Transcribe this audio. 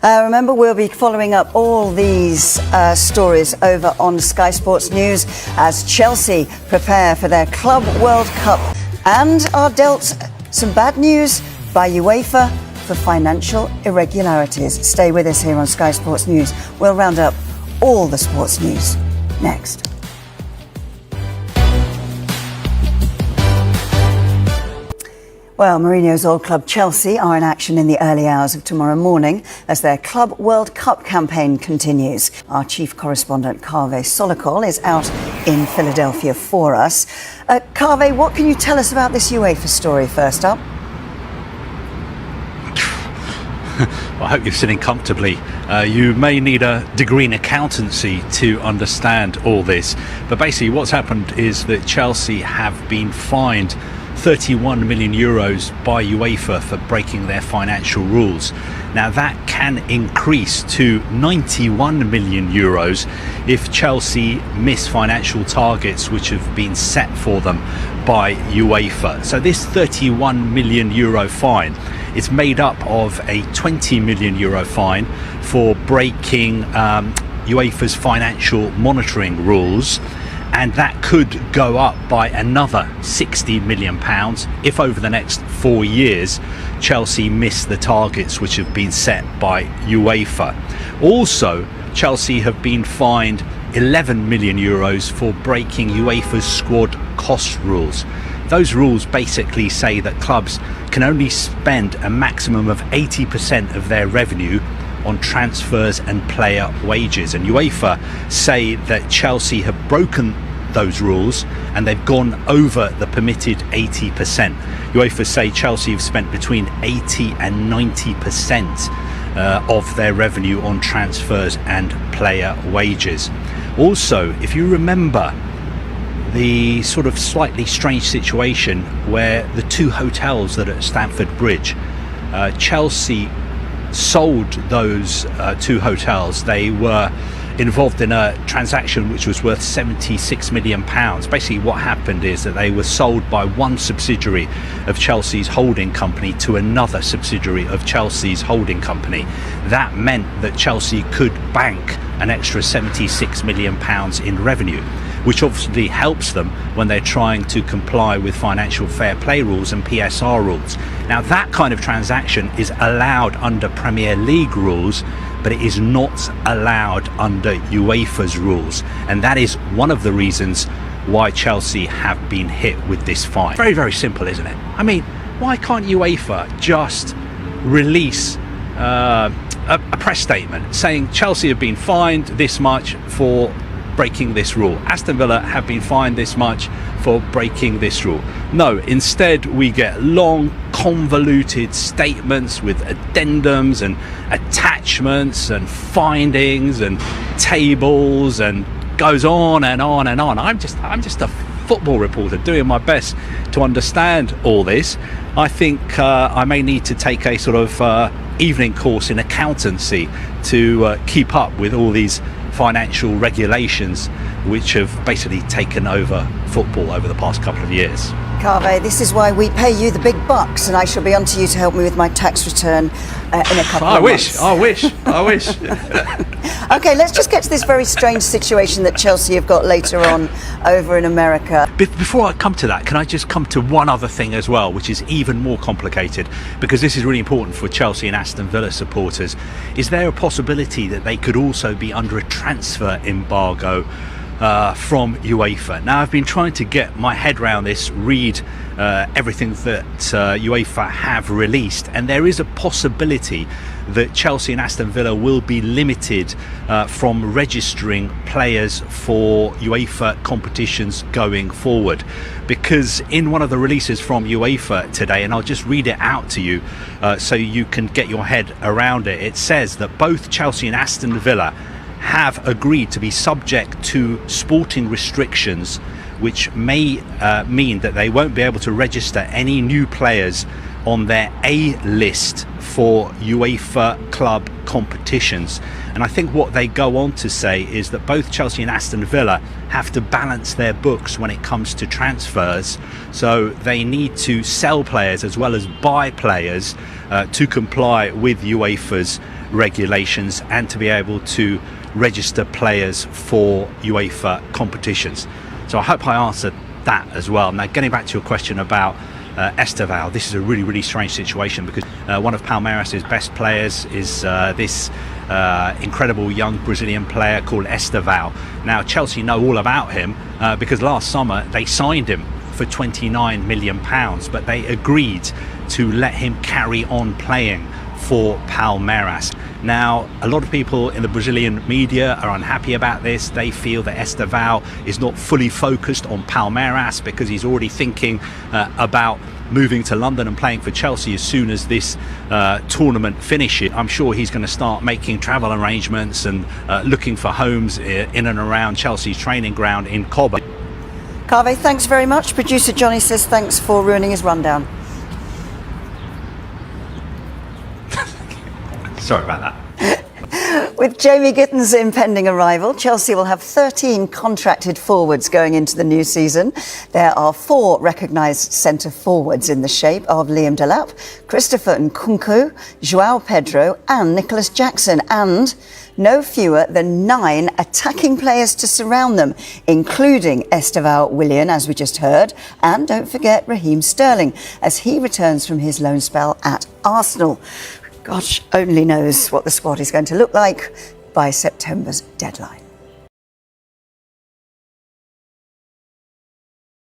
Remember, we'll be following up all these stories over on Sky Sports News as Chelsea prepare for their Club World Cup and are dealt some bad news by UEFA for financial irregularities. Stay with us here on Sky Sports News. We'll round up all the sports news next. Well, Mourinho's old club Chelsea are in action in the early hours of tomorrow morning as their Club World Cup campaign continues. Our chief correspondent, Kaveh Solokol, is out in Philadelphia for us. Kaveh, what can you tell us about this UEFA story first up? Well, I hope you're sitting comfortably. You may need a degree in accountancy to understand all this. But basically what's happened is that Chelsea have been fined 31 million euros by UEFA for breaking their financial rules. Now that can increase to 91 million euros if Chelsea miss financial targets which have been set for them by UEFA. So this 31 million euro fine is made up of a 20 million euro fine for breaking UEFA's financial monitoring rules, and that could go up by another £60 million if over the next 4 years Chelsea miss the targets which have been set by UEFA. Also, Chelsea have been fined 11 million euros for breaking UEFA's squad cost rules. Those rules basically say that clubs can only spend a maximum of 80% of their revenue on transfers and player wages, and UEFA say that Chelsea have broken those rules and they've gone over the permitted 80%. UEFA say Chelsea have spent between 80 and 90% of their revenue on transfers and player wages. Also, if you remember the sort of slightly strange situation where the two hotels that are at Stamford Bridge, Chelsea sold those two hotels. They were involved in a transaction which was worth £76 million. Basically what happened is that they were sold by one subsidiary of Chelsea's holding company to another subsidiary of Chelsea's holding company. That meant that Chelsea could bank an extra £76 million in revenue, which obviously helps them when they're trying to comply with financial fair play rules and PSR rules. Now that kind of transaction is allowed under Premier League rules, but it is not allowed under UEFA's rules, and that is one of the reasons why Chelsea have been hit with this fine. Very, very simple, isn't it? I mean, why can't UEFA just release a press statement saying Chelsea have been fined this much for breaking this rule, Aston Villa have been fined this much for breaking this rule? No, instead we get long convoluted statements with addendums and attachments and findings and tables, and goes on and on and on. I'm just a football reporter doing my best to understand all this. I think I may need to take a sort of evening course in accountancy to keep up with all these financial regulations which have basically taken over football over the past couple of years. Kaveh, this is why we pay you the big bucks, and I shall be on to you to help me with my tax return in a couple of months. I wish. Okay, let's just get to this very strange situation that Chelsea have got later on over in America. Before I come to that, can I just come to one other thing as well, which is even more complicated, because this is really important for Chelsea and Aston Villa supporters. Is there a possibility that they could also be under a transfer embargo from UEFA? Now, I've been trying to get my head around this, read everything that UEFA have released, and there is a possibility that Chelsea and Aston Villa will be limited from registering players for UEFA competitions going forward, because in one of the releases from UEFA today, and I'll just read it out to you so you can get your head around it, it says that both Chelsea and Aston Villa have agreed to be subject to sporting restrictions which may mean that they won't be able to register any new players on their A list for UEFA club competitions. And I think what they go on to say is that both Chelsea and Aston Villa have to balance their books when it comes to transfers, so they need to sell players as well as buy players to comply with UEFA's regulations and to be able to register players for UEFA competitions. So I hope I answered that as well. Now, getting back to your question about Estevão, this is a really strange situation because one of Palmeiras' best players is this incredible young Brazilian player called Estevão. Now, Chelsea know all about him because last summer they signed him for £29 million, but they agreed to let him carry on playing for Palmeiras. Now, a lot of people in the Brazilian media are unhappy about this. They feel that Estevão is not fully focused on Palmeiras because he's already thinking about moving to London and playing for Chelsea as soon as this tournament finishes. I'm sure he's going to start making travel arrangements and looking for homes in and around Chelsea's training ground in Coburg. Kaveh, thanks very much. Producer Johnny says thanks for ruining his rundown. Sorry about that. With Jamie Gitten's impending arrival, Chelsea will have 13 contracted forwards going into the new season. There are 4 recognised centre forwards in the shape of Liam Delap, Christopher Nkunku, João Pedro and Nicholas Jackson, and no fewer than 9 attacking players to surround them, including Estevão Willian, as we just heard, and don't forget Raheem Sterling, as he returns from his loan spell at Arsenal. Gosh only knows what the squad is going to look like by September's deadline.